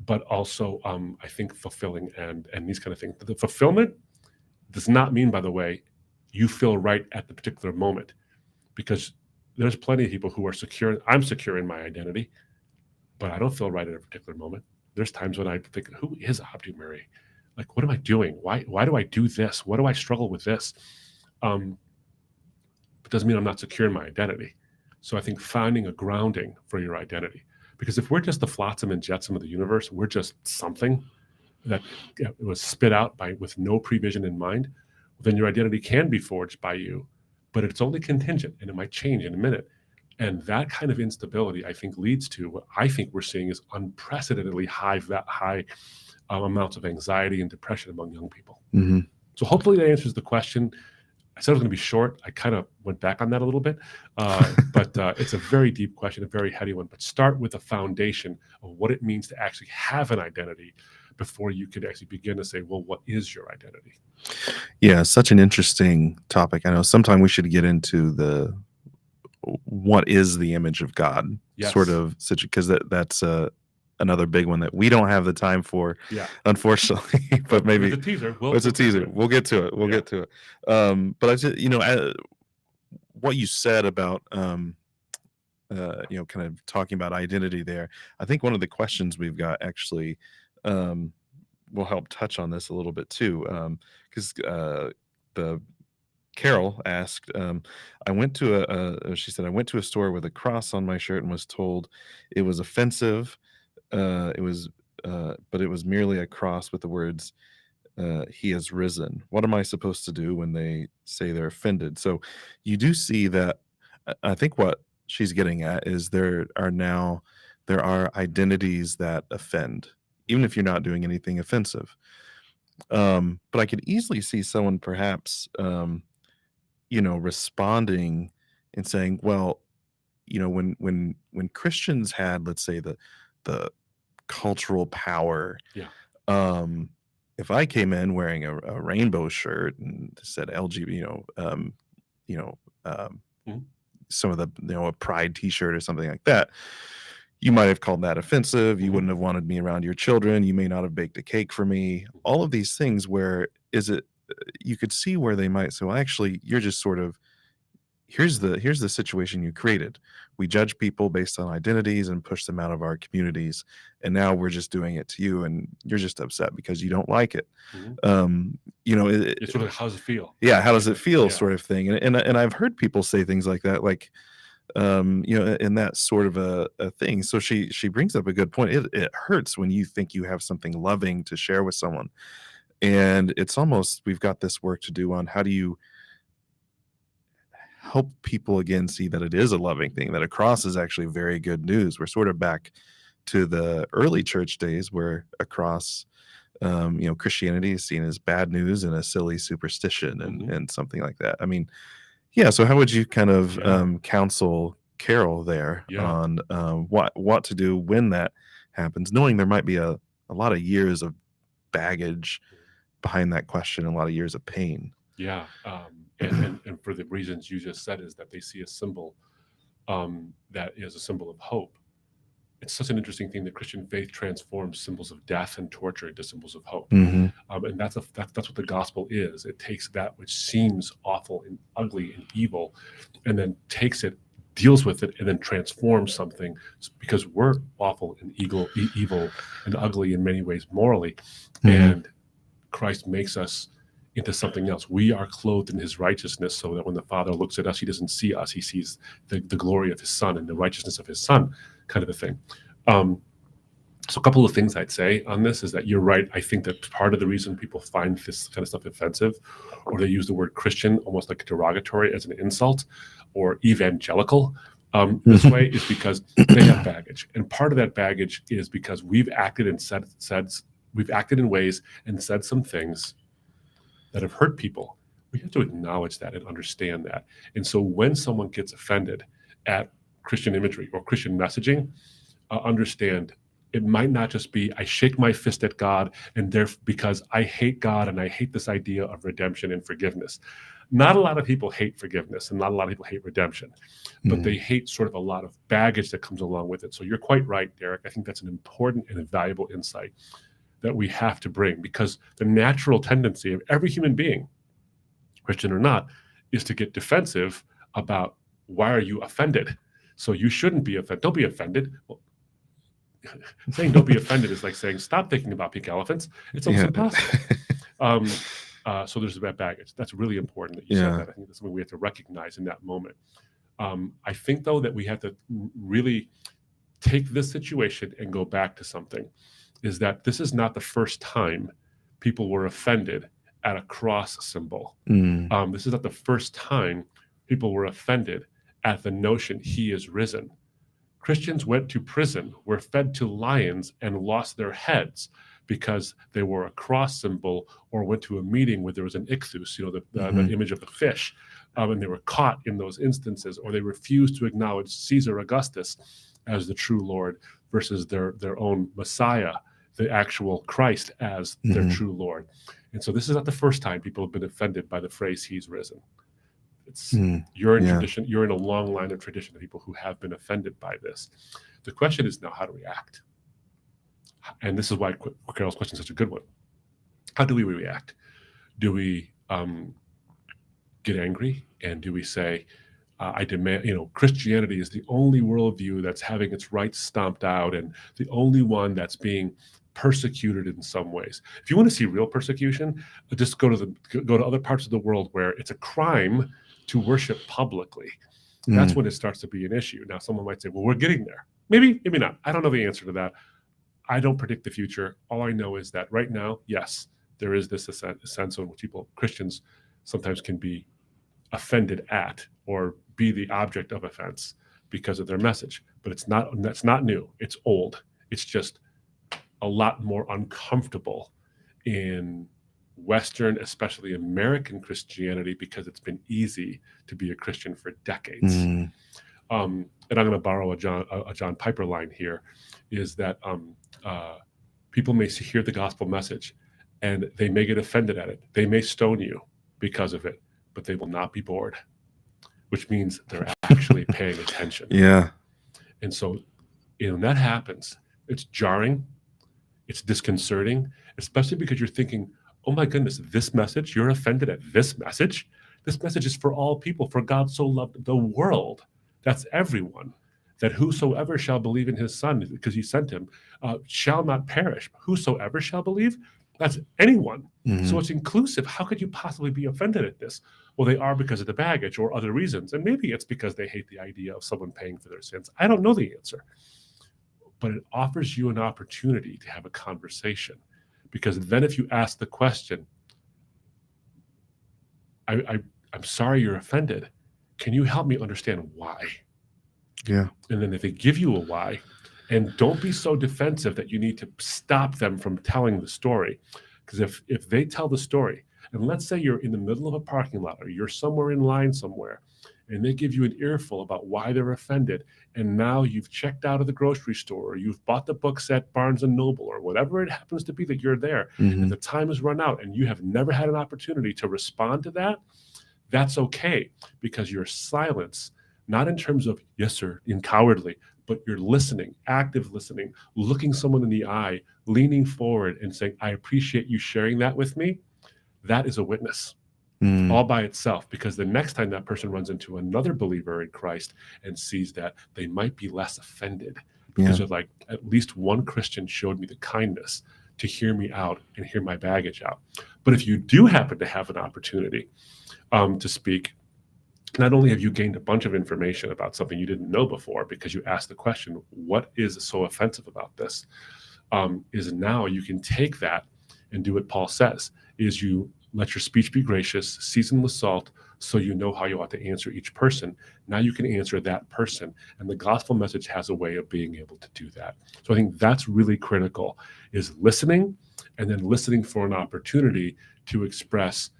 but also, I think, fulfilling and these kind of things. The fulfillment does not mean, by the way, you feel right at the particular moment, because there's plenty of people who are secure. I'm secure in my identity, but I don't feel right at a particular moment. There's times when I think, who is Abdu Murray? Like, what am I doing? Why do I do this? Why do I struggle with this? It doesn't mean I'm not secure in my identity. So I think finding a grounding for your identity, because if we're just the flotsam and jetsam of the universe, we're just something that was spit out with no prevision in mind, then your identity can be forged by you, but it's only contingent and it might change in a minute. And that kind of instability, I think, leads to what I think we're seeing is unprecedentedly high amounts of anxiety and depression among young people. So hopefully that answers the question. I said it was going to be short. I kind of went back on that a little bit, but it's a very deep question, a very heady one. But start with a foundation of what it means to actually have an identity before you could actually begin to say, well, what is your identity? Yeah, such an interesting topic. I know sometime we should get into what is the image of God, sort of, because that's another big one that we don't have the time for, Yeah. unfortunately. But maybe It's a teaser. it's a teaser. We'll get to it. We'll Yeah. get to it. But I just, what you said about, kind of talking about identity there. I think one of the questions we've got actually will help touch on this a little bit too, because the Carol asked, I went to she said, I went to a store with a cross on my shirt and was told it was offensive. It was, but it was merely a cross with the words, he has risen. What am I supposed to do when they say they're offended? So you do see that. I think what she's getting at is there are identities that offend, even if you're not doing anything offensive. But I could easily see someone perhaps, responding and saying, well, when Christians had, let's say, the cultural power, Yeah. if I came in wearing a rainbow shirt and said LGBT, Mhm. some of the, a pride T-shirt or something like that, you might have called that offensive. You Mhm. wouldn't have wanted me around your children. You may not have baked a cake for me. All of these things where you could see where they might say, well, actually, you're just sort of, here's the situation you created. We judge people based on identities and push them out of our communities, and now we're just doing it to you, and you're just upset because you don't like it. Mhm. It's sort of how does it feel? Yeah, how does it feel, Yeah. sort of thing. And I've heard people say things like that, like, in that sort of a thing. So she brings up a good point. It hurts when you think you have something loving to share with someone, and it's almost, we've got this work to do on how do you help people again see that it is a loving thing, that a cross is actually very good news. We're sort of back to the early church days where a cross, Christianity is seen as bad news and a silly superstition and Mhm. and something like that. I mean, yeah. So how would you kind of Yeah. counsel Carol there Yeah. on what to do when that happens, knowing there might be a lot of years of baggage behind that question, and a lot of years of pain. Yeah. And for the reasons you just said, is that they see a symbol that is a symbol of hope. It's such an interesting thing that Christian faith transforms symbols of death and torture into symbols of hope. Mhm. And that's what the gospel is. It takes that which seems awful and ugly and evil, and then takes it, deals with it, and then transforms something, because we're awful and evil and ugly in many ways morally, Mhm. and Christ makes us into something else. We are clothed in his righteousness, so that when the Father looks at us, he doesn't see us. He sees the glory of his Son and the righteousness of his Son, kind of a thing. So a couple of things I'd say on this is that you're right. I think that part of the reason people find this kind of stuff offensive, or they use the word Christian almost like derogatory as an insult, or evangelical this way, is because they have baggage. And part of that baggage is because we've acted and we've acted in ways and said some things that have hurt people. We have to acknowledge that and understand that. And so when someone gets offended at Christian imagery or Christian messaging, understand it might not just be I shake my fist at God and because I hate God and I hate this idea of redemption and forgiveness. Not a lot of people hate forgiveness, and not a lot of people hate redemption, but they hate sort of a lot of baggage that comes along with it. So you're quite right, Derek. I think that's an important and a valuable insight that we have to bring, because the natural tendency of every human being, Christian or not, is to get defensive about, why are you offended? So you shouldn't be offended. Don't be offended. Well, saying don't be offended is like saying stop thinking about pink elephants. It's almost impossible. So there's that baggage. That's really important that you said that. I think that's something we have to recognize in that moment. I think, though, that we have to really take this situation and go back to something, is that this is not the first time people were offended at a cross symbol. This is not the first time people were offended at the notion he is risen. Christians went to prison, were fed to lions, and lost their heads because they wore a cross symbol, or went to a meeting where there was an ichthus, the image of the fish, and they were caught in those instances, or they refused to acknowledge Caesar Augustus as the true Lord versus their own Messiah, the actual Christ, as their true Lord. And so this is not the first time people have been offended by the phrase "he's risen." You're in tradition. You're in a long line of tradition of people who have been offended by this. The question is now, how do we act? And this is why Carol's question is such a good one. How do we react? Do we get angry, and do we say, I demand, Christianity is the only worldview that's having its rights stomped out and the only one that's being persecuted in some ways? If you want to see real persecution, just go to other parts of the world where it's a crime to worship publicly. That's when it starts to be an issue. Now, someone might say, well, we're getting there. Maybe not. I don't know the answer to that. I don't predict the future. All I know is that right now, yes, there is this sense in which Christians sometimes can be offended at or be the object of offense because of their message. But that's not new. It's old. It's just a lot more uncomfortable in Western, especially American Christianity, because it's been easy to be a Christian for decades. And I'm going to borrow a John Piper line here, is that people may hear the gospel message and they may get offended at it. They may stone you because of it, but they will not be bored, which means they're actually paying attention. Yeah. And so, when that happens, it's jarring, it's disconcerting, especially because you're thinking, oh my goodness, this message, you're offended at this message? This message is for all people, for God so loved the world, that's everyone, that whosoever shall believe in his Son, because he sent him, shall not perish. Whosoever shall believe, that's anyone. So it's inclusive. How could you possibly be offended at this? Well, they are because of the baggage or other reasons. And maybe it's because they hate the idea of someone paying for their sins. I don't know the answer. But it offers you an opportunity to have a conversation. Because then if you ask the question, I'm sorry you're offended. Can you help me understand why? Yeah. And then if they give you a why, and don't be so defensive that you need to stop them from telling the story. Because if they tell the story, and let's say you're in the middle of a parking lot or you're somewhere in line somewhere, and they give you an earful about why they're offended, and now you've checked out of the grocery store, or you've bought the books at Barnes & Noble, or whatever it happens to be that you're there, and the time has run out, and you have never had an opportunity to respond to that, that's okay, because your silence, not in terms of, yes, sir, in cowardly, but you're listening, active listening, looking someone in the eye, leaning forward and saying, I appreciate you sharing that with me, that is a witness. All by itself, because the next time that person runs into another believer in Christ and sees that, they might be less offended because they're like, at least one Christian showed me the kindness to hear me out and hear my baggage out. But if you do happen to have an opportunity to speak, not only have you gained a bunch of information about something you didn't know before because you asked the question, what is so offensive about this? Is now you can take that and do what Paul says, is you let your speech be gracious, seasoned with salt, so you know how you ought to answer each person. Now you can answer that person. And the gospel message has a way of being able to do that. So I think that's really critical, is listening, and then listening for an opportunity to express,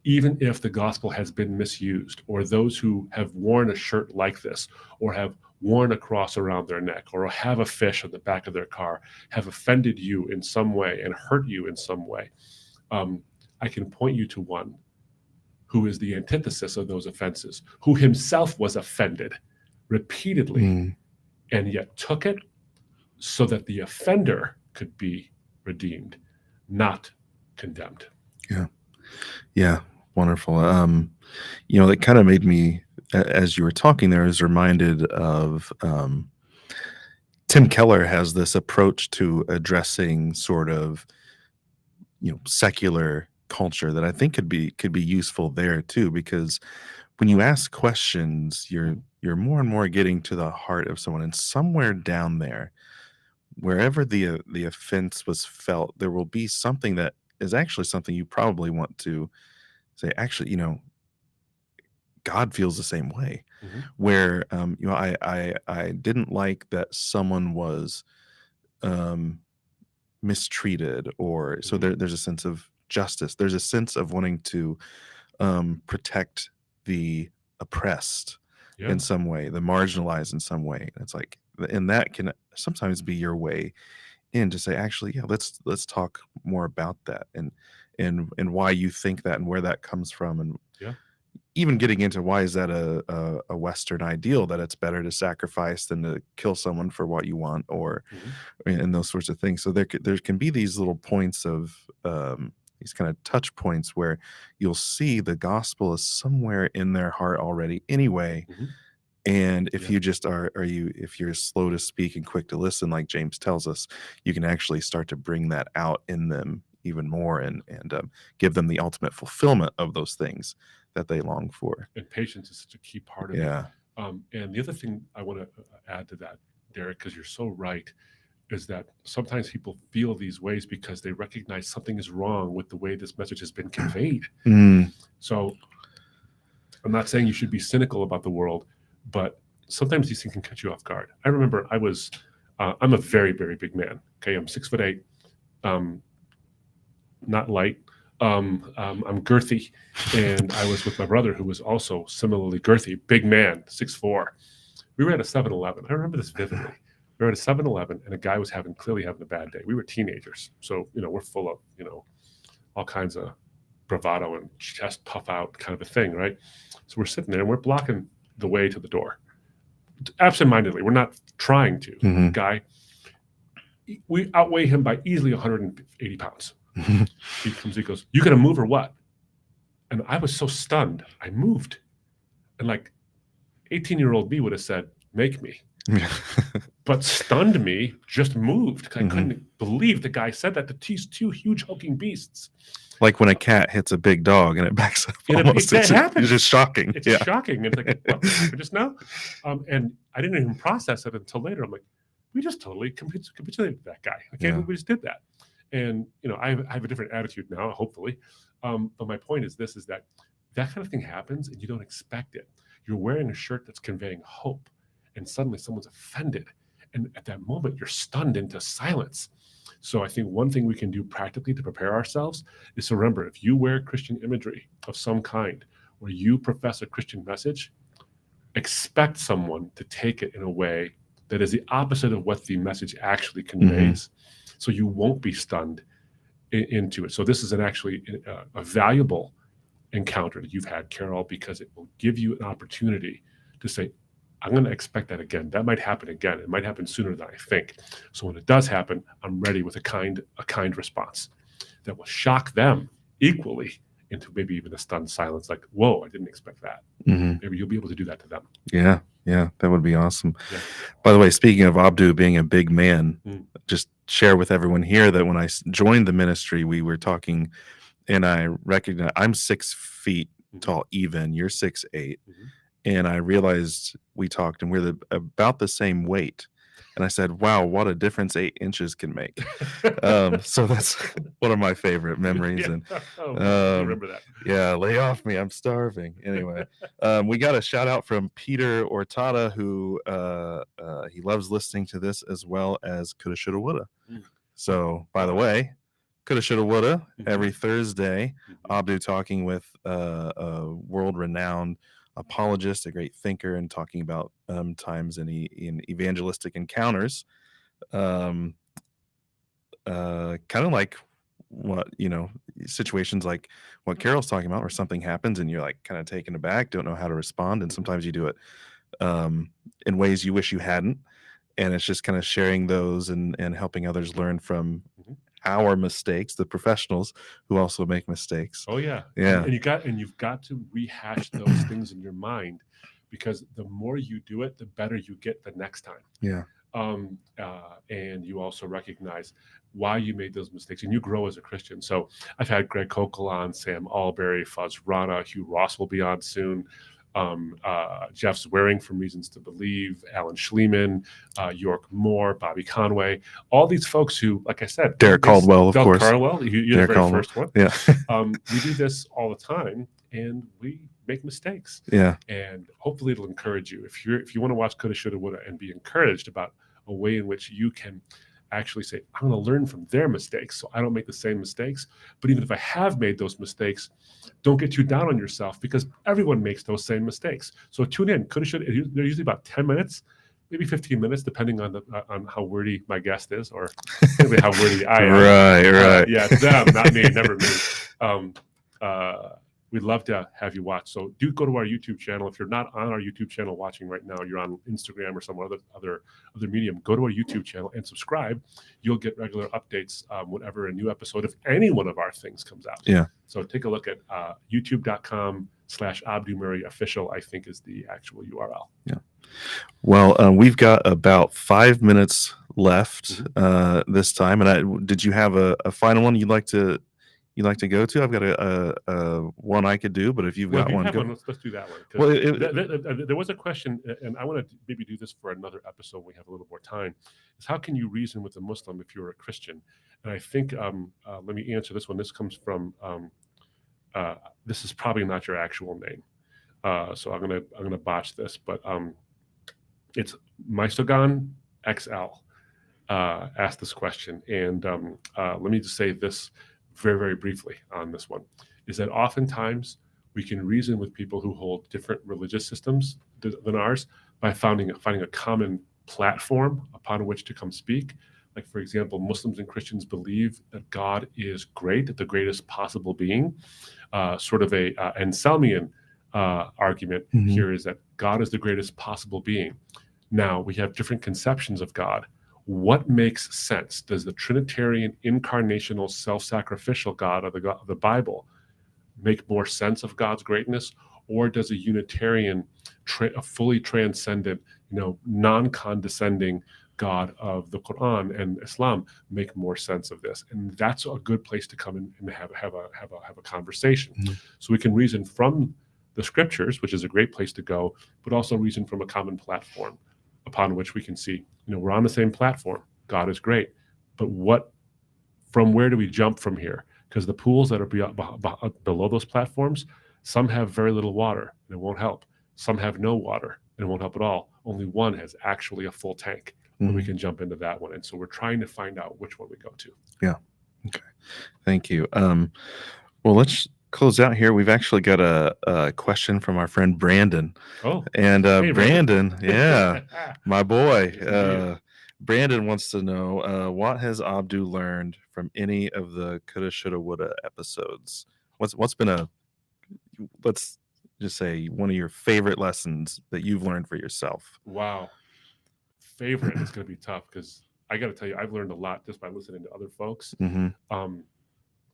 even if the gospel has been misused, or those who have worn a shirt like this, or have worn a cross around their neck, or have a fish on the back of their car, have offended you in some way and hurt you in some way. I can point you to one who is the antithesis of those offenses, who himself was offended repeatedly and yet took it so that the offender could be redeemed, not condemned. Yeah. Wonderful. That kind of made me, as you were talking there, I was reminded of Tim Keller has this approach to addressing sort of, secular culture that I think could be useful there too, because when you ask questions, you're more and more getting to the heart of someone, and somewhere down there, wherever the offense was felt, there will be something that is actually something you probably want to say, actually, God feels the same way. Where I didn't like that someone was mistreated, or so there's a sense of justice. There's a sense of wanting to protect the oppressed in some way, the marginalized in some way. It's like, and that can sometimes be your way in to say, actually, let's talk more about that, and why you think that, and where that comes from, and even getting into why is that a Western ideal, that it's better to sacrifice than to kill someone for what you want, or and those sorts of things. So there can be these little points of these kind of touch points where you'll see the gospel is somewhere in their heart already anyway. And if you just if you're slow to speak and quick to listen, like James tells us, you can actually start to bring that out in them even more, and give them the ultimate fulfillment of those things that they long for. And patience is such a key part of it. And the other thing I want to add to that, Derek, because you're so right, is that sometimes people feel these ways because they recognize something is wrong with the way this message has been conveyed. So I'm not saying you should be cynical about the world, but sometimes these things can catch you off guard. I remember I'm a very, very big man. Okay, I'm 6'8", not light. I'm girthy, and I was with my brother, who was also similarly girthy, big man, 6'4". We were at a 7-Eleven. I remember this vividly. We were at a 7-Eleven, and a guy was clearly having a bad day. We were teenagers, so we're full of all kinds of bravado and chest puff out kind of a thing, right? So we're sitting there, and we're blocking the way to the door, absentmindedly. We're not trying to. Guy, we outweigh him by easily 180 pounds. He goes, "You gonna move or what?" And I was so stunned, I moved. And like 18-year-old me would have said, "Make me." But stunned me, just moved. I couldn't believe the guy said that to these two huge hulking beasts. Like when a cat hits a big dog and it backs up. It's just shocking. It's shocking. It's like, what happened just now? And I didn't even process it until later. I'm like, we just totally capitulated that guy. I can't believe we just did that. And I have a different attitude now, hopefully. But my point is this: is that kind of thing happens and you don't expect it. You're wearing a shirt that's conveying hope, and suddenly someone's offended, and at that moment you're stunned into silence. So I think one thing we can do practically to prepare ourselves is to remember, if you wear Christian imagery of some kind, or you profess a Christian message, expect someone to take it in a way that is the opposite of what the message actually conveys. So you won't be stunned into it. So this is actually a valuable encounter that you've had, Carol, because it will give you an opportunity to say, I'm going to expect that again. That might happen again. It might happen sooner than I think. So when it does happen, I'm ready with a kind response that will shock them equally into maybe even a stunned silence, like, whoa, I didn't expect that. Maybe you'll be able to do that to them. Yeah, that would be awesome. By the way, speaking of Abdu being a big man, just share with everyone here that when I joined the ministry, we were talking, and I recognized I'm 6 feet tall, even you're 6'8". And I realized we talked and we're about the same weight. And I said, wow, what a difference 8 inches can make. So that's one of my favorite memories. And I remember that. Yeah, lay off me. I'm starving. Anyway, we got a shout out from Peter Ortada, who he loves listening to this, as well as Coulda, Shoulda, Woulda. So, by the way, Coulda, Shoulda, Woulda, every Thursday, Abdu talking with a world-renowned apologist, a great thinker, and talking about times in evangelistic encounters, kind of like what situations like what Carol's talking about, where something happens and you're like kind of taken aback, don't know how to respond, and sometimes you do it in ways you wish you hadn't, and it's just kind of sharing those and helping others learn from our mistakes, the professionals who also make mistakes. Oh yeah. And you've got to rehash those things in your mind, because the more you do it, the better you get the next time. Yeah. And you also recognize why you made those mistakes, and you grow as a Christian. So I've had Greg Kokel on, Sam Alberry, Fuzz Rana, Hugh Ross will be on soon. Jeff Swearing from Reasons to Believe, Alan Schliemann, York Moore, Bobby Conway, all these folks who, like I said, Derek Caldwell, of course. Caldwell, you're the very first one. Yeah. We do this all the time, and we make mistakes. Yeah. And hopefully it'll encourage you. If you want to watch Coulda, Shoulda, Woulda and be encouraged about a way in which you can actually say, I'm going to learn from their mistakes so I don't make the same mistakes. But even if I have made those mistakes, don't get too down on yourself, because everyone makes those same mistakes. So tune in. Coulda, Shoulda. They're usually about 10 minutes, maybe 15 minutes, depending on how wordy my guest is, or how wordy I am. Right. Yeah, them, not me, never me. we'd love to have you watch. So do go to our YouTube channel. If you're not on our YouTube channel watching right now, you're on Instagram or some other medium, go to our YouTube channel and subscribe. You'll get regular updates whenever a new episode of any one of our things comes out. Yeah. So take a look at youtube.com/AbduMurrayOfficial, I think is the actual URL. Yeah. Well, we've got about 5 minutes left this time. And did you have a final one you'd like to go to? I've got a one I could do, but if you've got one, let's do that one. Well, there was a question, and I want to maybe do this for another episode when we have a little more time, is how can you reason with a Muslim if you're a Christian? And I think, let me answer this one. This comes from, this is probably not your actual name. So I'm gonna botch this, but it's Maisogan XL asked this question. And let me just say this very, very briefly on this one, is that oftentimes we can reason with people who hold different religious systems than ours by finding a common platform upon which to come speak. Like, for example, Muslims and Christians believe that God is great, the greatest possible being. Sort of a Anselmian argument here is that God is the greatest possible being. Now, we have different conceptions of God. What makes sense? Does the Trinitarian incarnational self-sacrificial God of the Bible make more sense of God's greatness, or does a Unitarian, a fully transcendent, non-condescending God of the Quran and Islam make more sense of this? And that's a good place to come in and have a conversation. So we can reason from the scriptures, which is a great place to go, but also reason from a common platform upon which we can see, we're on the same platform. God is great, but from where do we jump from here? Because the pools that are below those platforms, some have very little water and it won't help. Some have no water and it won't help at all. Only one has actually a full tank, and we can jump into that one. And so we're trying to find out which one we go to. Yeah. Okay. Thank you. Well, let's close out here. We've actually got a question from our friend Brandon. Oh, and hey, Brandon, yeah, my boy. Brandon wants to know what has Abdu learned from any of the coulda, shoulda, woulda episodes. What's been let's just say one of your favorite lessons that you've learned for yourself? Wow, favorite is going to be tough, because I got to tell you, I've learned a lot just by listening to other folks.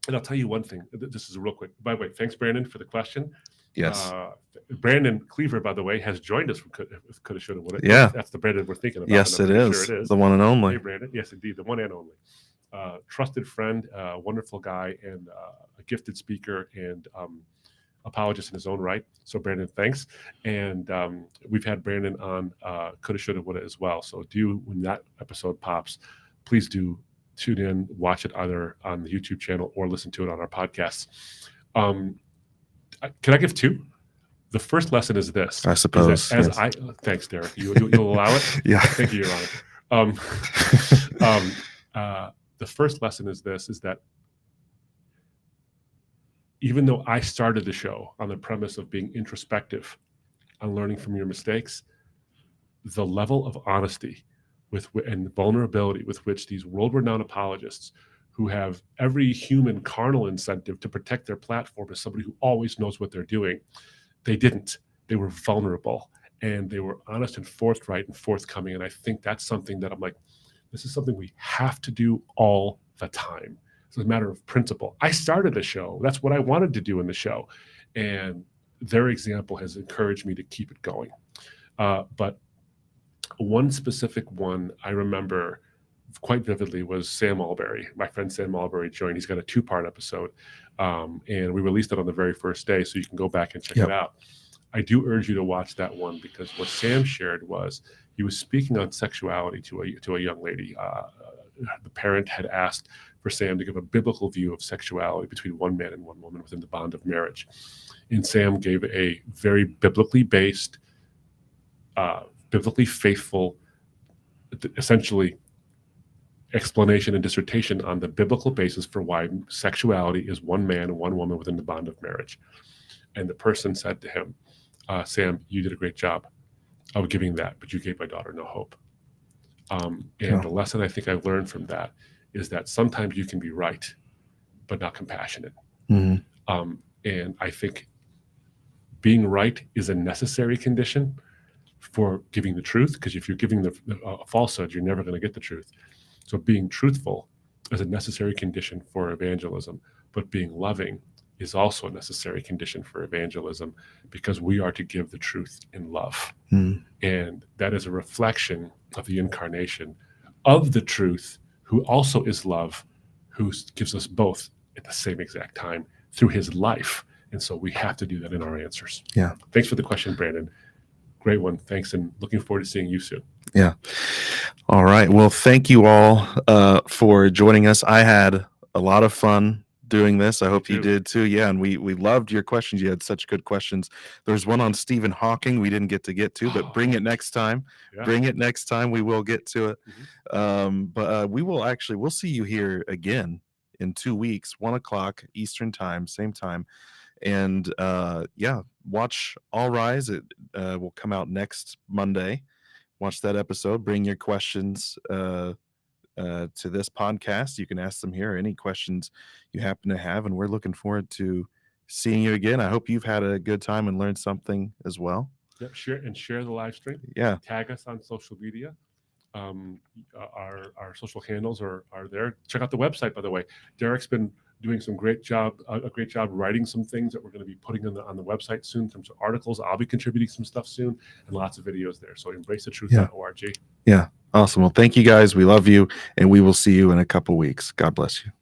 And I'll tell you one thing. This is real quick. By the way, thanks, Brandon, for the question. Yes. Brandon Cleaver, by the way, has joined us from Coulda, Shoulda, Woulda. Yeah. That's the Brandon we're thinking about. Yes, it is. Sure it is. The one and only. Hey, Brandon. Yes, indeed. The one and only. Trusted friend, wonderful guy, and a gifted speaker and apologist in his own right. So, Brandon, thanks. And we've had Brandon on Coulda, Shoulda, Woulda as well. So when that episode pops, please do tune in, watch it either on the YouTube channel or listen to it on our podcasts. Can I give two? The first lesson is this. I suppose. Thanks, Derek. You'll allow it? Yeah. Thank you, Your Honor. The first lesson is this, is that even though I started the show on the premise of being introspective, on learning from your mistakes, the level of honesty and vulnerability with which these world-renowned apologists, who have every human carnal incentive to protect their platform as somebody who always knows what they're doing, they didn't. They were vulnerable, and they were honest and forthright and forthcoming. And I think that's something that I'm like, this is something we have to do all the time. It's a matter of principle. I started the show. That's what I wanted to do in the show. And their example has encouraged me to keep it going. But one specific one I remember quite vividly was Sam Alberry. My friend Sam Alberry joined. He's got a 2-part episode, and we released it on the very first day, so you can go back and check it out. I do urge you to watch that one, because what Sam shared was he was speaking on sexuality to a young lady. The parent had asked for Sam to give a biblical view of sexuality between one man and one woman within the bond of marriage. And Sam gave a very biblically based, biblically faithful, essentially, explanation and dissertation on the biblical basis for why sexuality is one man and one woman within the bond of marriage. And the person said to him, Sam, you did a great job of giving that, but you gave my daughter no hope. The lesson I think I've learned from that is that sometimes you can be right, but not compassionate. And I think being right is a necessary condition for giving the truth, because if you're giving the falsehood, you're never going to get the truth. So being truthful is a necessary condition for evangelism, but being loving is also a necessary condition for evangelism, because we are to give the truth in love. And that is a reflection of the incarnation of the truth, who also is love, who gives us both at the same exact time through his life. And so we have to do that in our answers. Yeah. Thanks for the question, Brandon. Great one. Thanks. And looking forward to seeing you soon. Yeah. All right. Well, thank you all for joining us. I had a lot of fun doing this. I hope you did too. Yeah. And we loved your questions. You had such good questions. There's one on Stephen Hawking we didn't get to, but bring it next time. Yeah. Bring it next time. We will get to it. But we'll see you here again in 2 weeks, 1:00 Eastern time, same time. And watch All Rise. It will come out next Monday. Watch that episode. Bring your questions to this podcast. You can ask them here, any questions you happen to have. And we're looking forward to seeing you again. I hope you've had a good time and learned something as well. Yep, share the live stream. Yeah. Tag us on social media. Our social handles are there. Check out the website, by the way. Derek's been doing a great job writing some things that we're going to be putting on the website soon in terms of articles. I'll be contributing some stuff soon, and lots of videos there. So embracethetruth.org. Yeah. Awesome. Well, thank you guys. We love you, and we will see you in a couple weeks. God bless you.